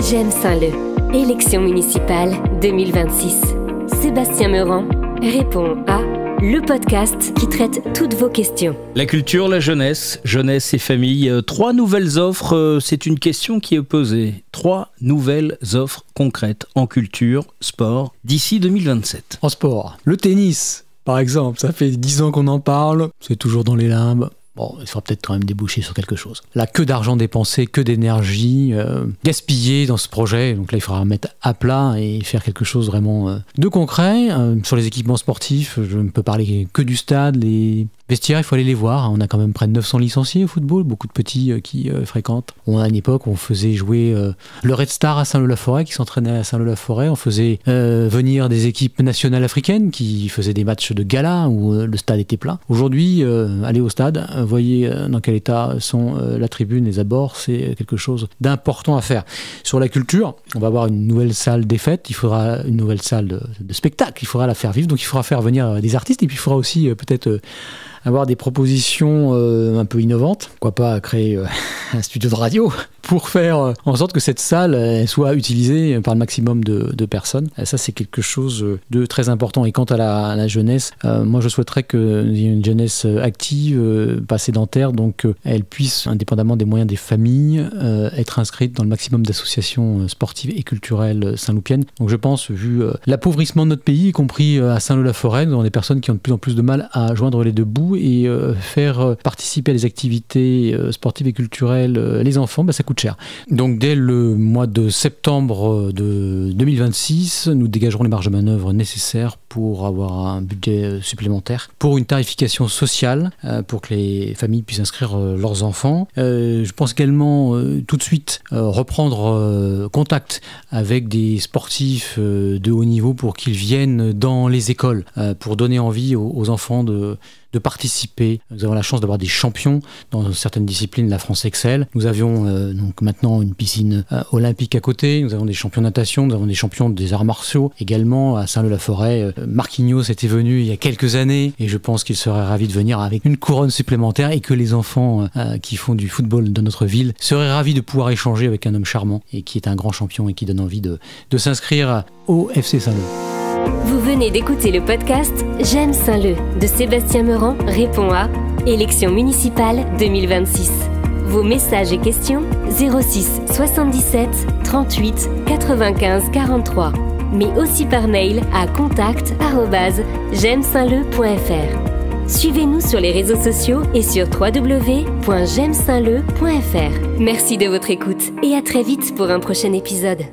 J'aime Saint-Leu. Élection municipale 2026. Sébastien Meurant répond à le podcast qui traite toutes vos questions. La culture, la jeunesse et famille. 3 nouvelles offres, c'est une question qui est posée. 3 nouvelles offres concrètes en culture, sport, d'ici 2027. En sport, le tennis, par exemple, ça fait 10 ans qu'on en parle, c'est toujours dans les limbes. Bon, il faudra peut-être quand même déboucher sur quelque chose. Là, que d'argent dépensé, que d'énergie gaspillée dans ce projet. Donc là, il faudra mettre à plat et faire quelque chose vraiment de concret. Sur les équipements sportifs, je ne peux parler que du stade. Les vestiaires, il faut aller les voir. On a quand même près de 900 licenciés au football, beaucoup de petits qui fréquentent. À une époque, on faisait jouer le Red Star à Saint-Leu-la-Forêt, qui s'entraînait à Saint-Leu-la-Forêt. On faisait venir des équipes nationales africaines qui faisaient des matchs de gala où le stade était plein. Aujourd'hui, aller au stade, voyez dans quel état sont la tribune, les abords, c'est quelque chose d'important à faire. Sur la culture, on va avoir une nouvelle salle des fêtes, il faudra une nouvelle salle de spectacle, il faudra la faire vivre, donc il faudra faire venir des artistes et puis il faudra aussi peut-être avoir des propositions un peu innovantes, pourquoi pas créer un studio de radio pour faire en sorte que cette salle soit utilisée par le maximum de personnes. Et ça, c'est quelque chose de très important. Et quant à la jeunesse, moi je souhaiterais qu'il y ait une jeunesse active, pas sédentaire, donc elle puisse, indépendamment des moyens des familles, être inscrite dans le maximum d'associations sportives et culturelles saint-loupiennes. Donc je pense, vu l'appauvrissement de notre pays, y compris à Saint-Leu-la-Forêt, nous avons des personnes qui ont de plus en plus de mal à joindre les deux bouts et faire participer à des activités sportives et culturelles les enfants, ça coûte cher. Donc dès le mois de septembre de 2026, nous dégagerons les marges de manœuvre nécessaires pour avoir un budget supplémentaire pour une tarification sociale, pour que les familles puissent inscrire leurs enfants. Je pense également tout de suite reprendre contact avec des sportifs de haut niveau pour qu'ils viennent dans les écoles, pour donner envie aux enfants de participer. Nous avons la chance d'avoir des champions dans certaines disciplines. La France excelle. Nous avions donc maintenant une piscine olympique à côté. Nous avons des champions de natation. Nous avons des champions des arts martiaux. Également à Saint-Leu-la-Forêt, Marquinhos était venu il y a quelques années et je pense qu'il serait ravi de venir avec une couronne supplémentaire et que les enfants qui font du football dans notre ville seraient ravis de pouvoir échanger avec un homme charmant et qui est un grand champion et qui donne envie de s'inscrire au FC Saint-Leu. Vous venez d'écouter le podcast J'aime Saint-Leu de Sébastien Meurant répond à Élection municipale 2026. Vos messages et questions 06 77 38 95 43, mais aussi par mail à contact@j'aimesaintleu.fr. Suivez-nous sur les réseaux sociaux et sur www.j'aimesaintleu.fr. Merci de votre écoute et à très vite pour un prochain épisode.